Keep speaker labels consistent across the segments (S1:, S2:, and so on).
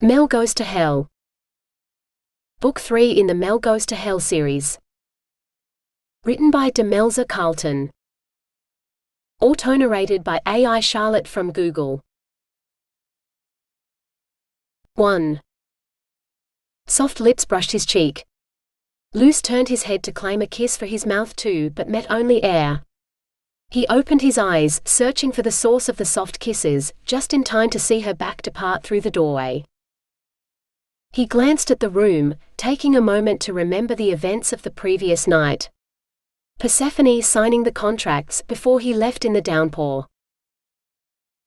S1: Mel Goes to Hell. Book 3 in the Mel Goes to Hell series. Written by Demelza Carlton. Autonarrated by AI Charlotte from Google. 1. Soft lips brushed his cheek. Luce turned his head to claim a kiss for his mouth too, but met only air. He opened his eyes, searching for the source of the soft kisses, just in time to see her back depart through the doorway. He glanced at the room, taking a moment to remember the events of the previous night. Persephone signing the contracts before he left in the downpour.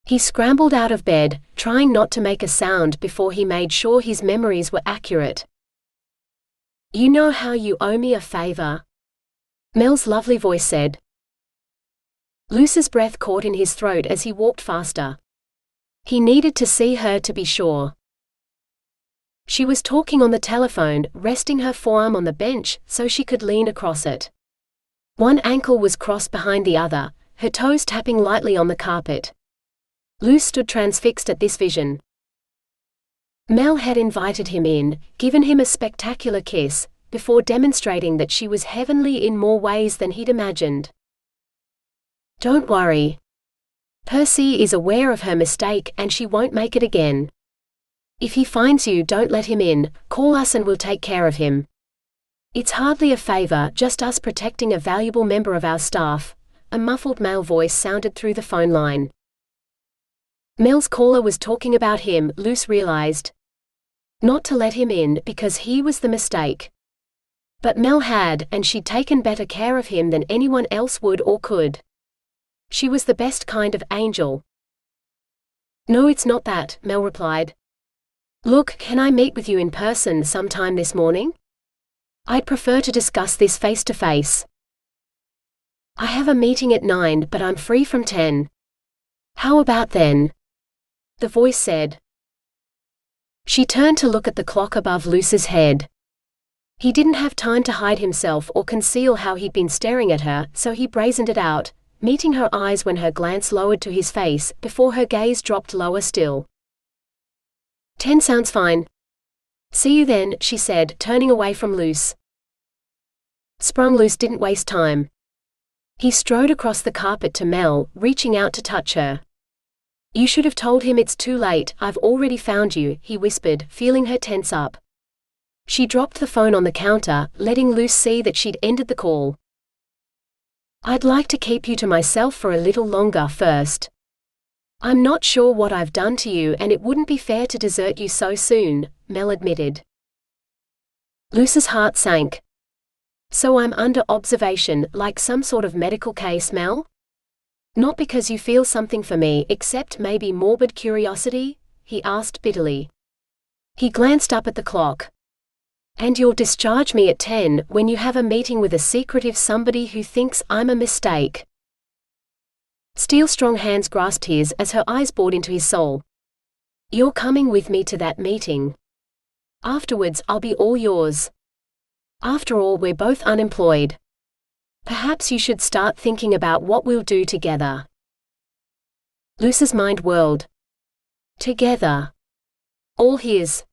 S1: He scrambled out of bed, trying not to make a sound before he made sure his memories were accurate. "You know how you owe me a favor?" Mel's lovely voice said. Luce's breath caught in his throat as he walked faster. He needed to see her to be sure. She was talking on the telephone, resting her forearm on the bench so she could lean across it. One ankle was crossed behind the other, her toes tapping lightly on the carpet. Luce stood transfixed at this vision. Mel had invited him in, given him a spectacular kiss, before demonstrating that she was heavenly in more ways than he'd imagined. "Don't worry. Percy is aware of her mistake and she won't make it again. If he finds you, don't let him in, call us and we'll take care of him. It's hardly a favor, just us protecting a valuable member of our staff." A muffled male voice sounded through the phone line. Mel's caller was talking about him, Luce realized. Not to let him in because he was the mistake. But Mel had, and she'd taken better care of him than anyone else would or could. She was the best kind of angel. "No, it's not that," Mel replied. "Look, can I meet with you in person sometime this morning? I'd prefer to discuss this face to face. I have a meeting at 9, but I'm free from 10. How about then?" the voice said. She turned to look at the clock above Luce's head. He didn't have time to hide himself or conceal how he'd been staring at her, so he brazened it out, meeting her eyes when her glance lowered to his face, before her gaze dropped lower still. "10 sounds fine. See you then," she said, turning away from Luce. Sprung Luce didn't waste time. He strode across the carpet to Mel, reaching out to touch her. "You should have told him it's too late, I've already found you," he whispered, feeling her tense up. She dropped the phone on the counter, letting Luce see that she'd ended the call. "I'd like to keep you to myself for a little longer first. I'm not sure what I've done to you and it wouldn't be fair to desert you so soon," Mel admitted. Luce's heart sank. "So I'm under observation, like some sort of medical case, Mel? Not because you feel something for me, except maybe morbid curiosity?" he asked bitterly. He glanced up at the clock. "And you'll discharge me at 10, when you have a meeting with a secretive somebody who thinks I'm a mistake." Steel strong hands grasped his as her eyes bored into his soul. "You're coming with me to that meeting. Afterwards I'll be all yours. After all, we're both unemployed. Perhaps you should start thinking about what we'll do together." Luce's mind whirled. Together. All his.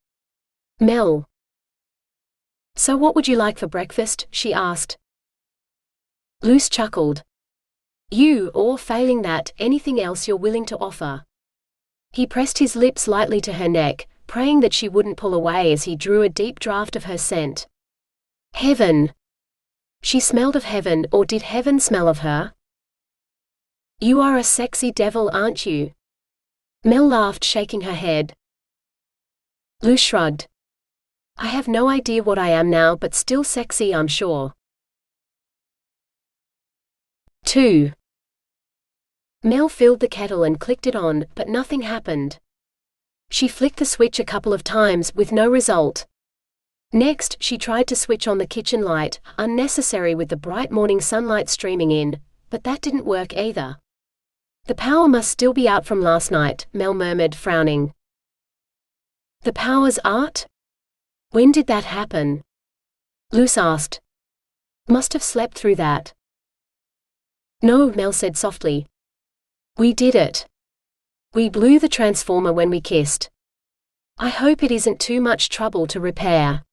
S1: Mel. "So what would you like for breakfast?" she asked. Luce chuckled. "You, or failing that, anything else you're willing to offer." He pressed his lips lightly to her neck, praying that she wouldn't pull away as he drew a deep draft of her scent. Heaven. She smelled of heaven, or did heaven smell of her? "You are a sexy devil, aren't you?" Mel laughed, shaking her head. Luce shrugged. "I have no idea what I am now, but still sexy, I'm sure." 2. Mel filled the kettle and clicked it on, but nothing happened. She flicked the switch a couple of times, with no result. Next, she tried to switch on the kitchen light, unnecessary with the bright morning sunlight streaming in, but that didn't work either. "The power must still be out from last night," Mel murmured, frowning. "The power's out? When did that happen?" Luce asked. "Must have slept through that." "No," Mel said softly. "We did it. We blew the transformer when we kissed. I hope it isn't too much trouble to repair.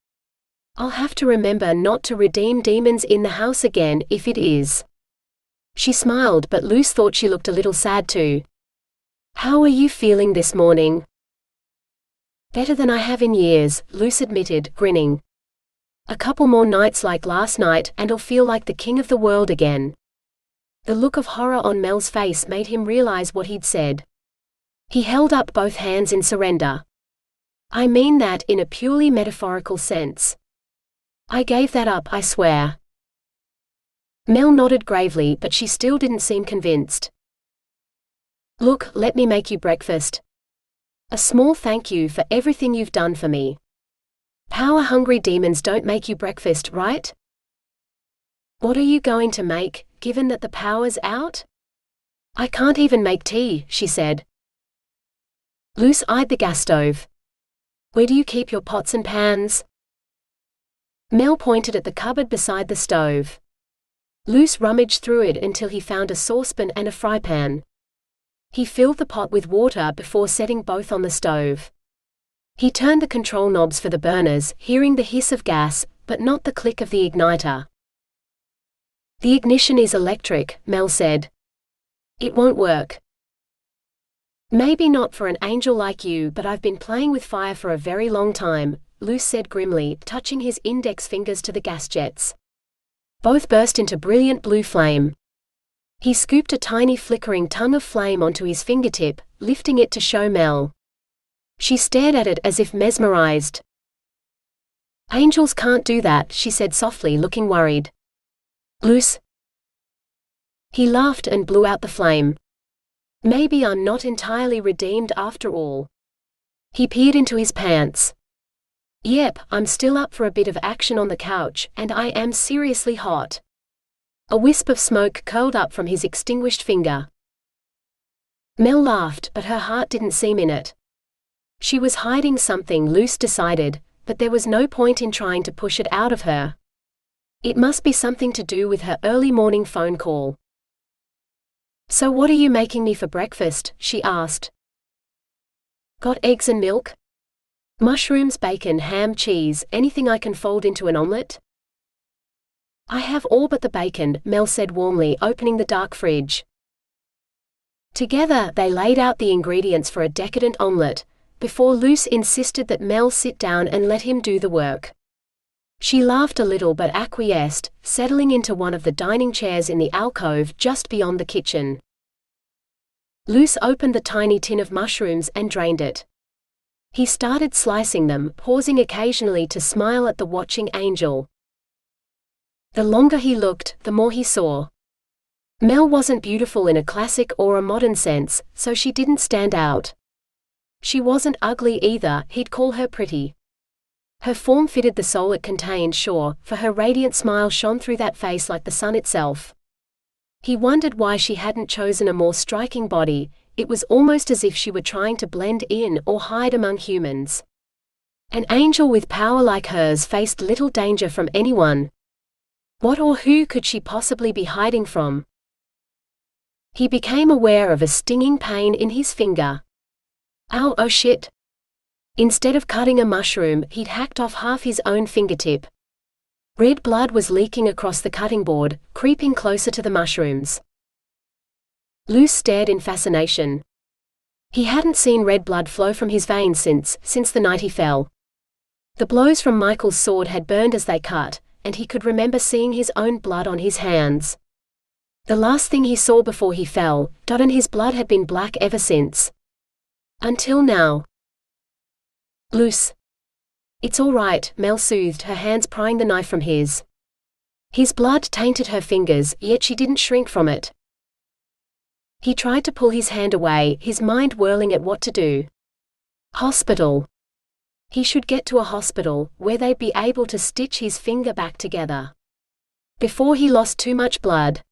S1: I'll have to remember not to redeem demons in the house again if it is. She smiled, but Luce thought she looked a little sad too. How are you feeling this morning? Better than I have in years, Luce admitted, grinning. A couple more nights like last night and I'll feel like the king of the world again. The look of horror on Mel's face made him realize what he'd said. He held up both hands in surrender. I mean that in a purely metaphorical sense. I gave that up, I swear. Mel nodded gravely, but she still didn't seem convinced. Look, let me make you breakfast. A small thank you for everything you've done for me. Power-hungry demons don't make you breakfast, right? What are you going to make, given that the power's out? I can't even make tea, she said. Luce eyed the gas stove. Where do you keep your pots and pans? Mel pointed at the cupboard beside the stove. Luce rummaged through it until he found a saucepan and a fry pan. He filled the pot with water before setting both on the stove. He turned the control knobs for the burners, hearing the hiss of gas, but not the click of the igniter. The ignition is electric, Mel said. It won't work. Maybe not for an angel like you, but I've been playing with fire for a very long time, Luce said grimly, touching his index fingers to the gas jets. Both burst into brilliant blue flame. He scooped a tiny flickering tongue of flame onto his fingertip, lifting it to show Mel. She stared at it as if mesmerized. Angels can't do that, she said softly, looking worried. Luce? He laughed and blew out the flame. Maybe I'm not entirely redeemed after all. He peered into his pants. Yep, I'm still up for a bit of action on the couch, and I am seriously hot. A wisp of smoke curled up from his extinguished finger. Mel laughed, but her heart didn't seem in it. She was hiding something, Luce decided, but there was no point in trying to push it out of her. It must be something to do with her early morning phone call. So what are you making me for breakfast? She asked. Got eggs and milk? Mushrooms, bacon, ham, cheese, anything I can fold into an omelette? I have all but the bacon, Mel said warmly, opening the dark fridge. Together, they laid out the ingredients for a decadent omelette, before Luce insisted that Mel sit down and let him do the work. She laughed a little but acquiesced, settling into one of the dining chairs in the alcove just beyond the kitchen. Luce opened the tiny tin of mushrooms and drained it. He started slicing them, pausing occasionally to smile at the watching angel. The longer he looked, the more he saw. Mel wasn't beautiful in a classic or a modern sense, so she didn't stand out. She wasn't ugly either, he'd call her pretty. Her form fitted the soul it contained, sure, for her radiant smile shone through that face like the sun itself. He wondered why she hadn't chosen a more striking body. It was almost as if she were trying to blend in or hide among humans. An angel with power like hers faced little danger from anyone. What or who could she possibly be hiding from? He became aware of a stinging pain in his finger. Ow, oh shit. Instead of cutting a mushroom, he'd hacked off half his own fingertip. Red blood was leaking across the cutting board, creeping closer to the mushrooms. Luce stared in fascination. He hadn't seen red blood flow from his veins since the night he fell. The blows from Michael's sword had burned as they cut, and he could remember seeing his own blood on his hands. The last thing he saw before he fell, and his blood had been black ever since. Until now. Luce. It's all right, Mel soothed, her hands prying the knife from his. His blood tainted her fingers, yet she didn't shrink from it. He tried to pull his hand away, his mind whirling at what to do. Hospital. He should get to a hospital, where they'd be able to stitch his finger back together. Before he lost too much blood.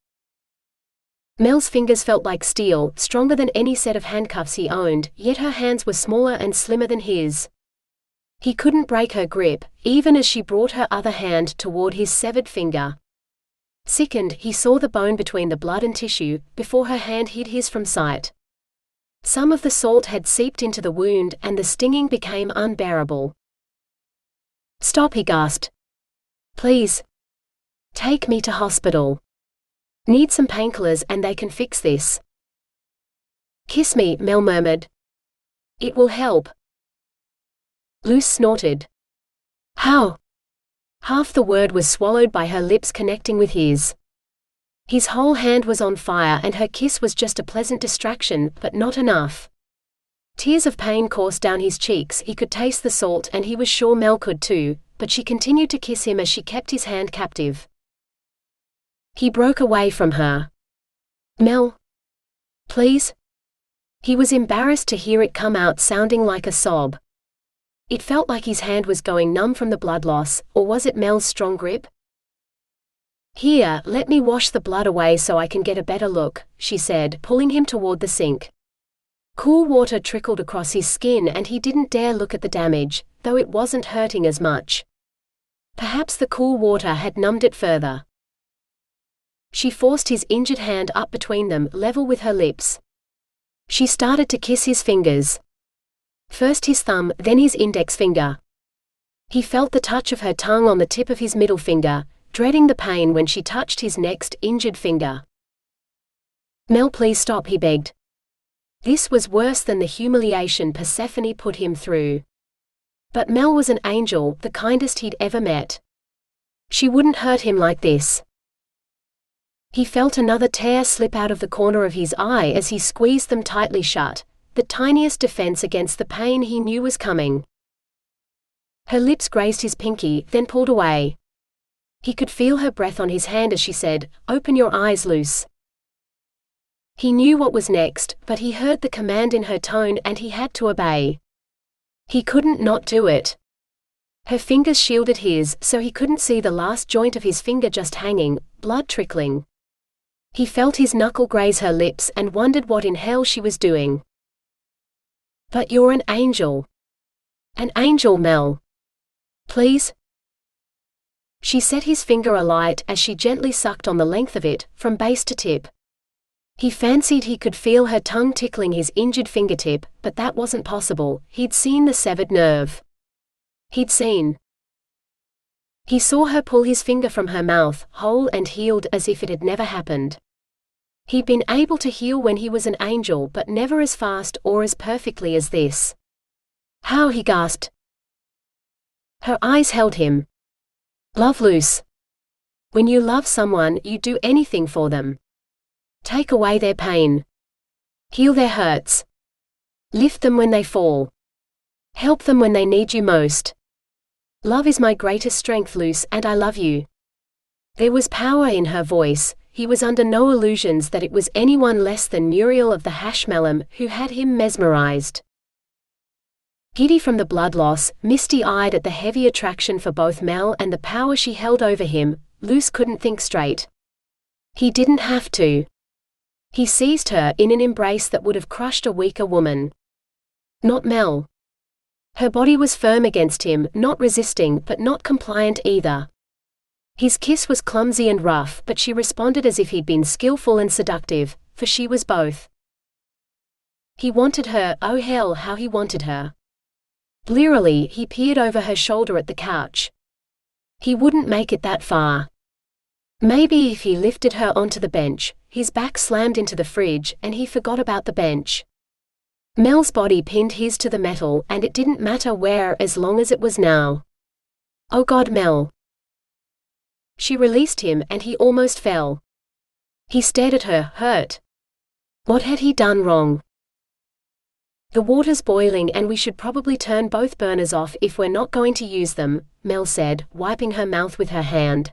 S1: Mel's fingers felt like steel, stronger than any set of handcuffs he owned, yet her hands were smaller and slimmer than his. He couldn't break her grip, even as she brought her other hand toward his severed finger. Sickened, he saw the bone between the blood and tissue, before her hand hid his from sight. Some of the salt had seeped into the wound and the stinging became unbearable. "Stop," he gasped. "Please. Take me to hospital. Need some painkillers and they can fix this." "Kiss me," Mel murmured. "It will help." Luce snorted. "How?" Half the word was swallowed by her lips connecting with his. His whole hand was on fire and her kiss was just a pleasant distraction, but not enough. Tears of pain coursed down his cheeks. He could taste the salt and he was sure Mel could too, but she continued to kiss him as she kept his hand captive. He broke away from her. "Mel. Please?" He was embarrassed to hear it come out sounding like a sob. It felt like his hand was going numb from the blood loss, or was it Mel's strong grip? "Here, let me wash the blood away so I can get a better look," she said, pulling him toward the sink. Cool water trickled across his skin and he didn't dare look at the damage, though it wasn't hurting as much. Perhaps the cool water had numbed it further. She forced his injured hand up between them, level with her lips. She started to kiss his fingers. First his thumb, then his index finger. He felt the touch of her tongue on the tip of his middle finger, dreading the pain when she touched his next, injured finger. "Mel, please stop," he begged. This was worse than the humiliation Persephone put him through. But Mel was an angel, the kindest he'd ever met. She wouldn't hurt him like this. He felt another tear slip out of the corner of his eye as he squeezed them tightly shut, the tiniest defense against the pain he knew was coming. Her lips grazed his pinky, then pulled away. He could feel her breath on his hand as she said, "Open your eyes, Luce." He knew what was next, but he heard the command in her tone and he had to obey. He couldn't not do it. Her fingers shielded his, so he couldn't see the last joint of his finger just hanging, blood trickling. He felt his knuckle graze her lips and wondered what in hell she was doing. "But you're an angel. An angel, Mel. Please?" She set his finger alight as she gently sucked on the length of it, from base to tip. He fancied he could feel her tongue tickling his injured fingertip, but that wasn't possible. He'd seen the severed nerve. He saw her pull his finger from her mouth, whole and healed as if it had never happened. He'd been able to heal when he was an angel, but never as fast or as perfectly as this. "How?" he gasped. Her eyes held him. "Love, Luce. When you love someone, you do anything for them. Take away their pain. Heal their hurts. Lift them when they fall. Help them when they need you most. Love is my greatest strength, Luce, and I love you." There was power in her voice. He was under no illusions that it was anyone less than Muriel of the Hashmelem who had him mesmerized. Giddy from the blood loss, misty-eyed at the heavy attraction for both Mel and the power she held over him, Luce couldn't think straight. He didn't have to. He seized her in an embrace that would have crushed a weaker woman. Not Mel. Her body was firm against him, not resisting but not compliant either. His kiss was clumsy and rough, but she responded as if he'd been skillful and seductive, for she was both. He wanted her, oh hell how he wanted her. Blearily, he peered over her shoulder at the couch. He wouldn't make it that far. Maybe if he lifted her onto the bench, his back slammed into the fridge, and he forgot about the bench. Mel's body pinned his to the metal, and it didn't matter where as long as it was now. "Oh God, Mel." She released him, and he almost fell. He stared at her, hurt. What had he done wrong? "The water's boiling and we should probably turn both burners off if we're not going to use them," Mel said, wiping her mouth with her hand.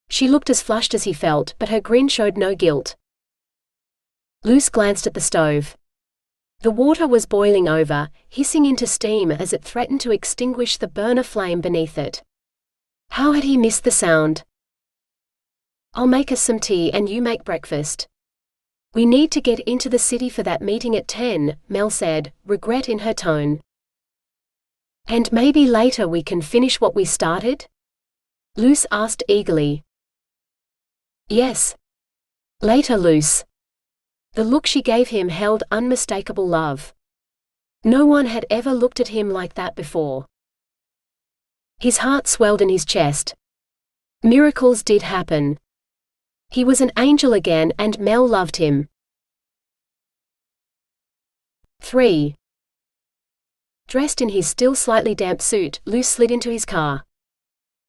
S1: She looked as flushed as he felt, but her grin showed no guilt. Luce glanced at the stove. The water was boiling over, hissing into steam as it threatened to extinguish the burner flame beneath it. How had he missed the sound? "I'll make us some tea and you make breakfast. We need to get into the city for that meeting at 10, Mel said, regret in her tone. "And maybe later we can finish what we started?" Luce asked eagerly. "Yes. Later, Luce. The look she gave him held unmistakable love. No one had ever looked at him like that before. His heart swelled in his chest. Miracles did happen. He was an angel again, and Mel loved him. 3. Dressed in his still slightly damp suit, Luce slid into his car.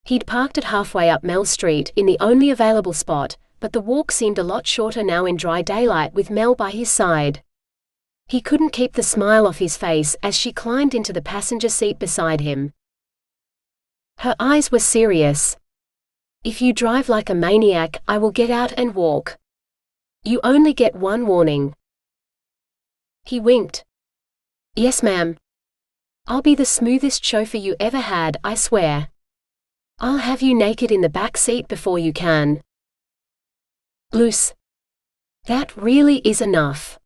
S1: He'd parked it halfway up Mel Street, in the only available spot, but the walk seemed a lot shorter now in dry daylight with Mel by his side. He couldn't keep the smile off his face as she climbed into the passenger seat beside him. Her eyes were serious. "If you drive like a maniac, I will get out and walk. You only get one warning." He winked. "Yes, ma'am. I'll be the smoothest chauffeur you ever had, I swear. I'll have you naked in the back seat before you can." "Luce, that really is enough."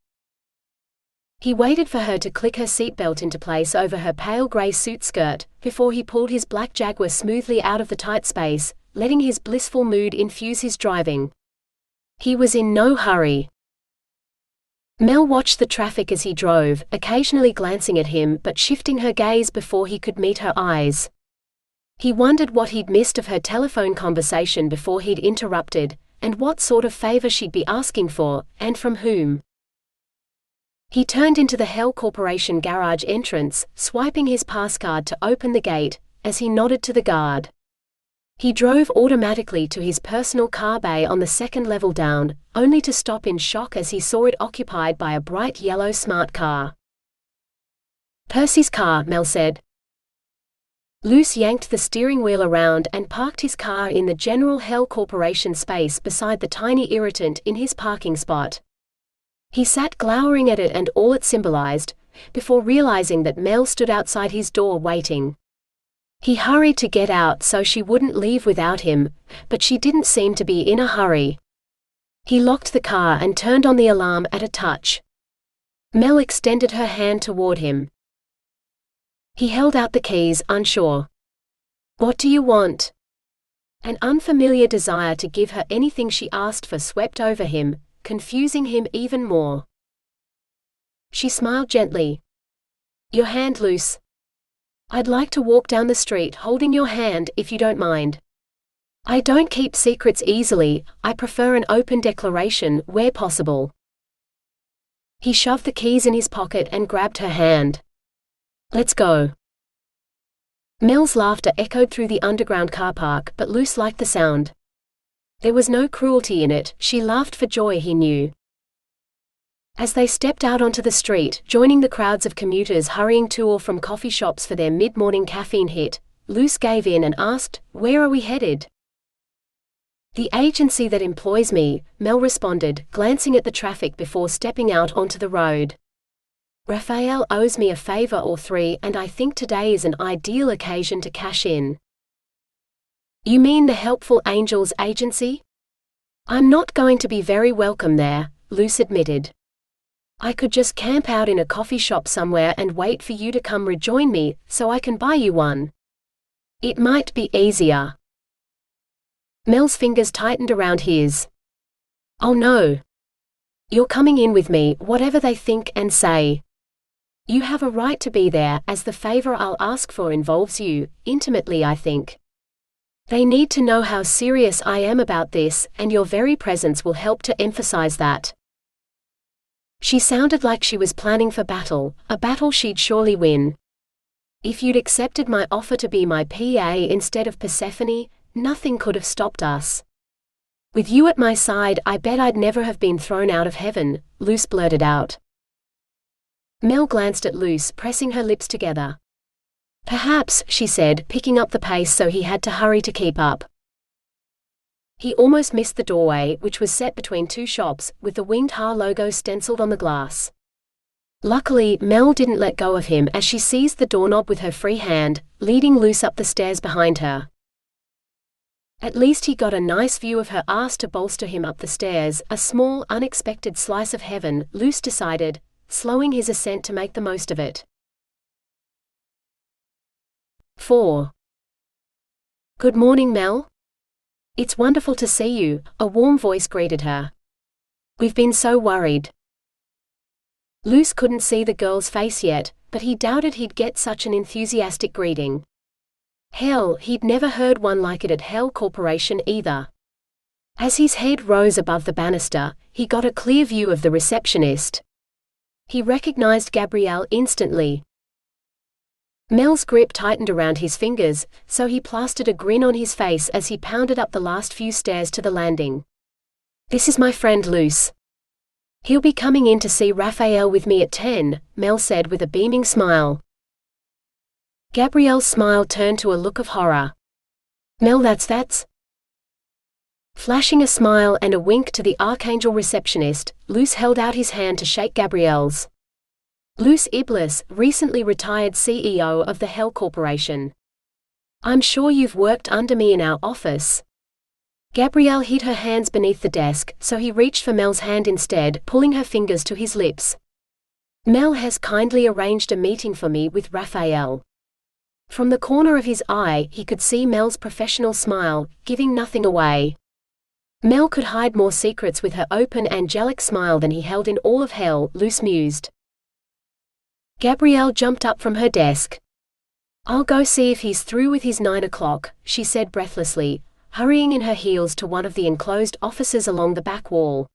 S1: He waited for her to click her seatbelt into place over her pale gray suit skirt, before he pulled his black Jaguar smoothly out of the tight space, letting his blissful mood infuse his driving. He was in no hurry. Mel watched the traffic as he drove, occasionally glancing at him but shifting her gaze before he could meet her eyes. He wondered what he'd missed of her telephone conversation before he'd interrupted, and what sort of favor she'd be asking for, and from whom. He turned into the Hell Corporation garage entrance, swiping his pass card to open the gate, as he nodded to the guard. He drove automatically to his personal car bay on the second level down, only to stop in shock as he saw it occupied by a bright yellow smart car. "Percy's car," Mel said. Luce yanked the steering wheel around and parked his car in the general Hell Corporation space beside the tiny irritant in his parking spot. He sat glowering at it and all it symbolized, before realizing that Mel stood outside his door waiting. He hurried to get out so she wouldn't leave without him, but she didn't seem to be in a hurry. He locked the car and turned on the alarm at a touch. Mel extended her hand toward him. He held out the keys, unsure. "What do you want?" An unfamiliar desire to give her anything she asked for swept over him, confusing him even more. She smiled gently. "Your hand, Luce. I'd like to walk down the street holding your hand, if you don't mind. I don't keep secrets easily, I prefer an open declaration where possible." He shoved the keys in his pocket and grabbed her hand. "Let's go." Mel's laughter echoed through the underground car park, but Luce liked the sound. There was no cruelty in it, she laughed for joy, he knew. As they stepped out onto the street, joining the crowds of commuters hurrying to or from coffee shops for their mid-morning caffeine hit, Luce gave in and asked, "Where are we headed?" "The agency that employs me," Mel responded, glancing at the traffic before stepping out onto the road. "Raphael owes me a favor or three, and I think today is an ideal occasion to cash in." "You mean the Helpful Angels Agency?" "I'm not going to be very welcome there," Luce admitted. "I could just camp out in a coffee shop somewhere and wait for you to come rejoin me, so I can buy you one. It might be easier." Mel's fingers tightened around his. "Oh no. You're coming in with me, whatever they think and say. You have a right to be there, as the favor I'll ask for involves you, intimately I think. They need to know how serious I am about this, and your very presence will help to emphasize that." She sounded like she was planning for battle, a battle she'd surely win. "If you'd accepted my offer to be my PA instead of Persephone, nothing could have stopped us. With you at my side, I bet I'd never have been thrown out of heaven," Luce blurted out. Mel glanced at Luce, pressing her lips together. "Perhaps," she said, picking up the pace so he had to hurry to keep up. He almost missed the doorway, which was set between two shops, with the Winged Har logo stenciled on the glass. Luckily, Mel didn't let go of him as she seized the doorknob with her free hand, leading Luce up the stairs behind her. At least he got a nice view of her ass to bolster him up the stairs, a small, unexpected slice of heaven, Luce decided, slowing his ascent to make the most of it. 4. "Good morning, Mel. It's wonderful to see you," a warm voice greeted her. "We've been so worried. Luce couldn't see the girl's face yet, but he doubted he'd get such an enthusiastic greeting. Hell, he'd never heard one like it at Hell Corporation either. As his head rose above the banister, he got a clear view of the receptionist. He recognized Gabrielle instantly. Mel's grip tightened around his fingers, so he plastered a grin on his face as he pounded up the last few stairs to the landing. "This is my friend Luce. He'll be coming in to see Raphael with me at 10, Mel said with a beaming smile. Gabrielle's smile turned to a look of horror. "Mel, that's..." Flashing a smile and a wink to the Archangel receptionist, Luce held out his hand to shake Gabrielle's. Luce Iblis, recently retired CEO of the Hell Corporation. "I'm sure you've worked under me in our office." Gabrielle hid her hands beneath the desk, so he reached for Mel's hand instead, pulling her fingers to his lips. "Mel has kindly arranged a meeting for me with Raphael." From the corner of his eye, he could see Mel's professional smile, giving nothing away. Mel could hide more secrets with her open angelic smile than he held in all of hell, Luce mused. Gabrielle jumped up from her desk. "I'll go see if he's through with his 9 o'clock, she said breathlessly, hurrying in her heels to one of the enclosed offices along the back wall.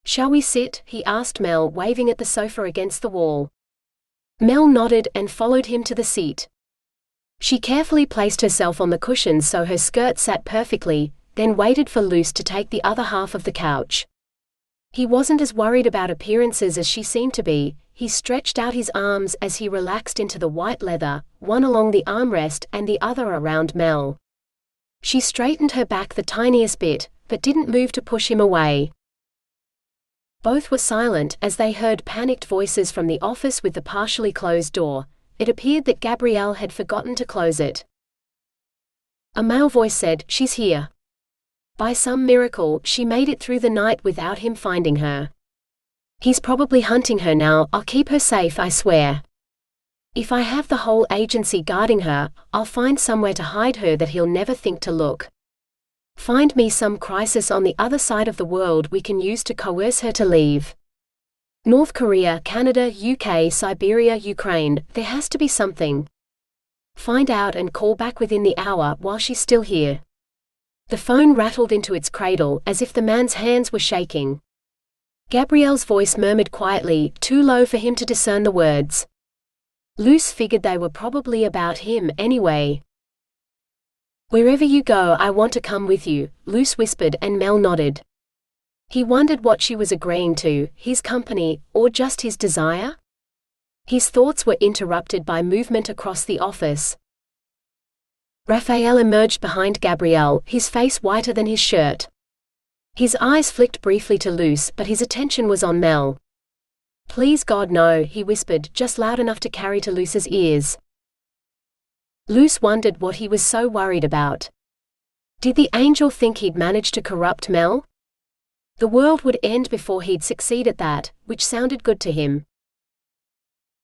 S1: "Shall we sit?" he asked Mel, waving at the sofa against the wall. Mel nodded and followed him to the seat. She carefully placed herself on the cushions so her skirt sat perfectly, then waited for Luce to take the other half of the couch. He wasn't as worried about appearances as she seemed to be. He stretched out his arms as he relaxed into the white leather, one along the armrest and the other around Mel. She straightened her back the tiniest bit, but didn't move to push him away. Both were silent as they heard panicked voices from the office with the partially closed door. It appeared that Gabrielle had forgotten to close it. A male voice said, "She's here." By some miracle, she made it through the night without him finding her. "He's probably hunting her now. I'll keep her safe, I swear. If I have the whole agency guarding her, I'll find somewhere to hide her that he'll never think to look. Find me some crisis on the other side of the world we can use to coerce her to leave. North Korea, Canada, UK, Siberia, Ukraine, there has to be something. Find out and call back within the hour while she's still here." The phone rattled into its cradle as if the man's hands were shaking. Gabrielle's voice murmured quietly, too low for him to discern the words. Luce figured they were probably about him anyway. "Wherever you go, I want to come with you," Luce whispered, and Mel nodded. He wondered what she was agreeing to, his company, or just his desire? His thoughts were interrupted by movement across the office. Raphael emerged behind Gabrielle, his face whiter than his shirt. His eyes flicked briefly to Luce, but his attention was on Mel. "Please God no," he whispered, just loud enough to carry to Luce's ears. Luce wondered what he was so worried about. Did the angel think he'd managed to corrupt Mel? The world would end before he'd succeed at that, which sounded good to him.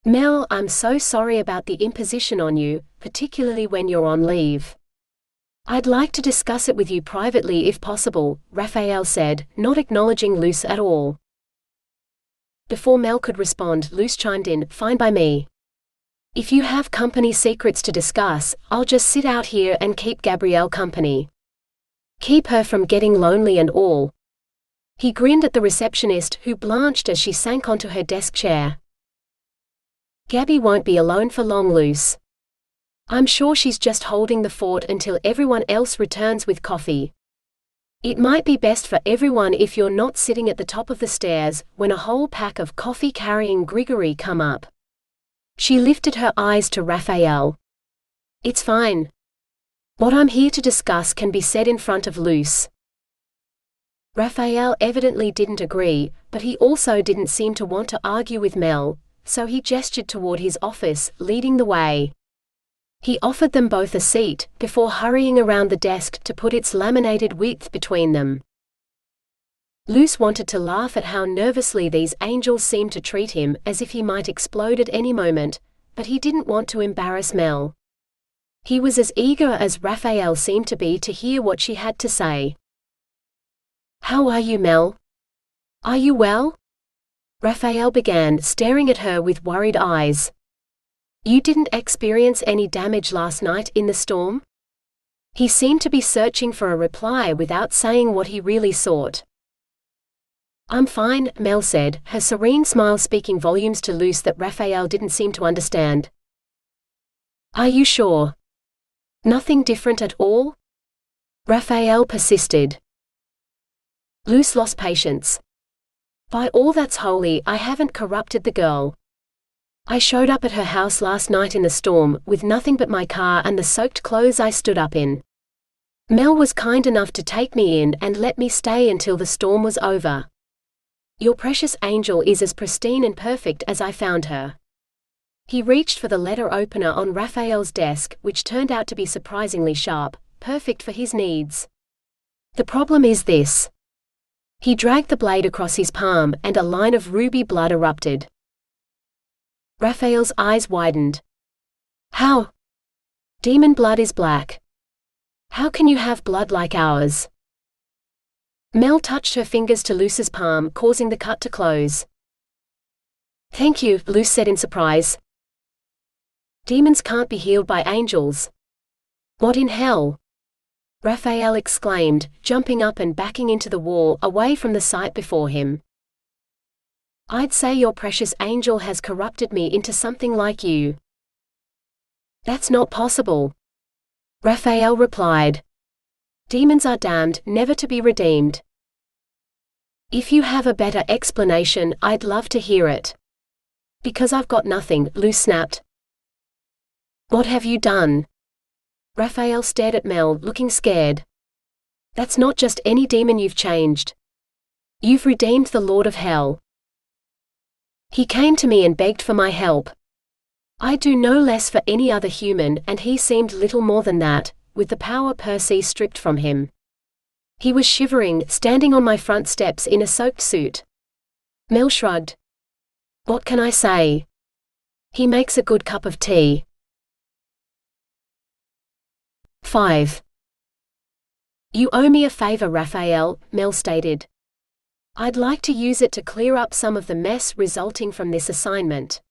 S1: "Mel, I'm so sorry about the imposition on you, particularly when you're on leave. I'd like to discuss it with you privately if possible," Raphael said, not acknowledging Luce at all. Before Mel could respond, Luce chimed in, "Fine by me. If you have company secrets to discuss, I'll just sit out here and keep Gabrielle company. Keep her from getting lonely and all." He grinned at the receptionist, who blanched as she sank onto her desk chair. "Gabby won't be alone for long, Luce. I'm sure she's just holding the fort until everyone else returns with coffee. It might be best for everyone if you're not sitting at the top of the stairs when a whole pack of coffee-carrying Grigori come up." She lifted her eyes to Raphael. "It's fine. What I'm here to discuss can be said in front of Luce." Raphael evidently didn't agree, but he also didn't seem to want to argue with Mel, so he gestured toward his office, leading the way. He offered them both a seat, before hurrying around the desk to put its laminated width between them. Luce wanted to laugh at how nervously these angels seemed to treat him, as if he might explode at any moment, but he didn't want to embarrass Mel. He was as eager as Raphael seemed to be to hear what she had to say. "How are you, Mel? Are you well?" Raphael began, staring at her with worried eyes. You didn't experience any damage last night in the storm? He seemed to be searching for a reply without saying what he really sought. I'm fine, Mel said, her serene smile speaking volumes to Luce that Raphael didn't seem to understand. Are you sure? Nothing different at all? Raphael persisted. Luce lost patience. By all that's holy, I haven't corrupted the girl. I showed up at her house last night in the storm, with nothing but my car and the soaked clothes I stood up in. Mel was kind enough to take me in and let me stay until the storm was over. Your precious angel is as pristine and perfect as I found her. He reached for the letter opener on Raphael's desk, which turned out to be surprisingly sharp, perfect for his needs. The problem is this. He dragged the blade across his palm, and a line of ruby blood erupted. Raphael's eyes widened. How? Demon blood is black. How can you have blood like ours? Mel touched her fingers to Luce's palm, causing the cut to close. Thank you, Luce said in surprise. Demons can't be healed by angels. What in hell? Raphael exclaimed, jumping up and backing into the wall, away from the sight before him. I'd say your precious angel has corrupted me into something like you. That's not possible. Raphael replied. Demons are damned, never to be redeemed. If you have a better explanation, I'd love to hear it. Because I've got nothing, Luce snapped. What have you done? Raphael stared at Mel, looking scared. That's not just any demon you've changed. You've redeemed the Lord of Hell. He came to me and begged for my help. I'd do no less for any other human, and he seemed little more than that, with the power per se stripped from him. He was shivering, standing on my front steps in a soaked suit. Mel shrugged. What can I say? He makes a good cup of tea. 5. You owe me a favor, Raphael, Mel stated. I'd like to use it to clear up some of the mess resulting from this assignment.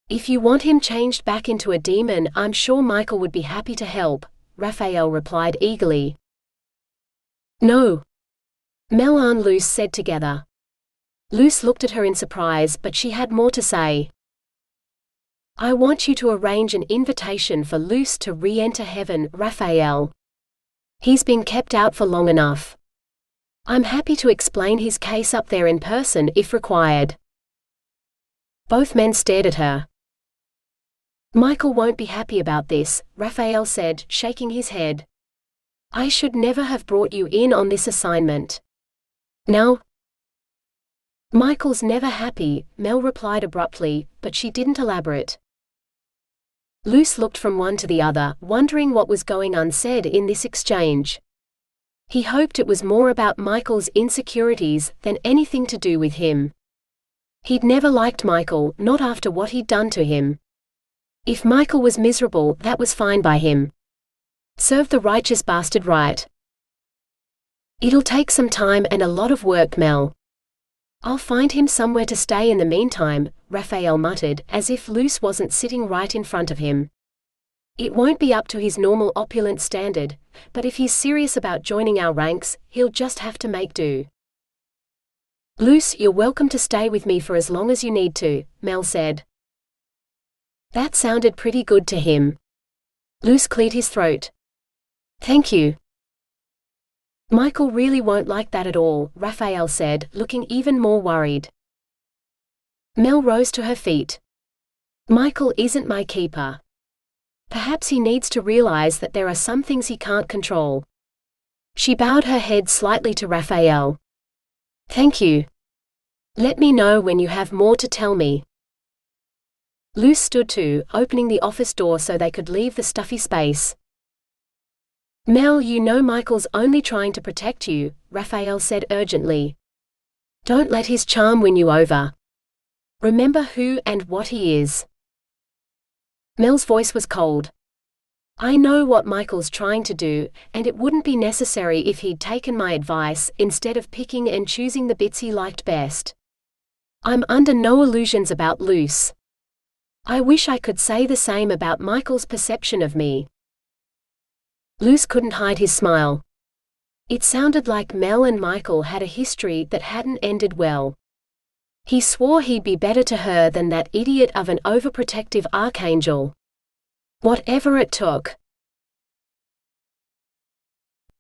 S1: If you want him changed back into a demon, I'm sure Michael would be happy to help, Raphael replied eagerly. No. Mel and Luce said together. Luce looked at her in surprise, but she had more to say. I want you to arrange an invitation for Luce to re-enter heaven, Raphael. He's been kept out for long enough. I'm happy to explain his case up there in person if required. Both men stared at her. Michael won't be happy about this, Raphael said, shaking his head. I should never have brought you in on this assignment. Now? Michael's never happy, Mel replied abruptly, but she didn't elaborate. Luce looked from one to the other, wondering what was going unsaid in this exchange. He hoped it was more about Michael's insecurities than anything to do with him. He'd never liked Michael, not after what he'd done to him. If Michael was miserable, that was fine by him. Serve the righteous bastard right. It'll take some time and a lot of work, Mel. I'll find him somewhere to stay in the meantime, Raphael muttered, as if Luce wasn't sitting right in front of him. It won't be up to his normal opulent standard, but if he's serious about joining our ranks, he'll just have to make do. Luce, you're welcome to stay with me for as long as you need to, Mel said. That sounded pretty good to him. Luce cleared his throat. Thank you. Michael really won't like that at all, Raphael said, looking even more worried. Mel rose to her feet. Michael isn't my keeper. Perhaps he needs to realize that there are some things he can't control. She bowed her head slightly to Raphael. Thank you. Let me know when you have more to tell me. Luce stood too, opening the office door so they could leave the stuffy space. Mel, you know Michael's only trying to protect you, Raphael said urgently. Don't let his charm win you over. Remember who and what he is. Mel's voice was cold. I know what Michael's trying to do, and it wouldn't be necessary if he'd taken my advice, instead of picking and choosing the bits he liked best. I'm under no illusions about Luce. I wish I could say the same about Michael's perception of me." Luce couldn't hide his smile. It sounded like Mel and Michael had a history that hadn't ended well. He swore he'd be better to her than that idiot of an overprotective archangel. Whatever it took.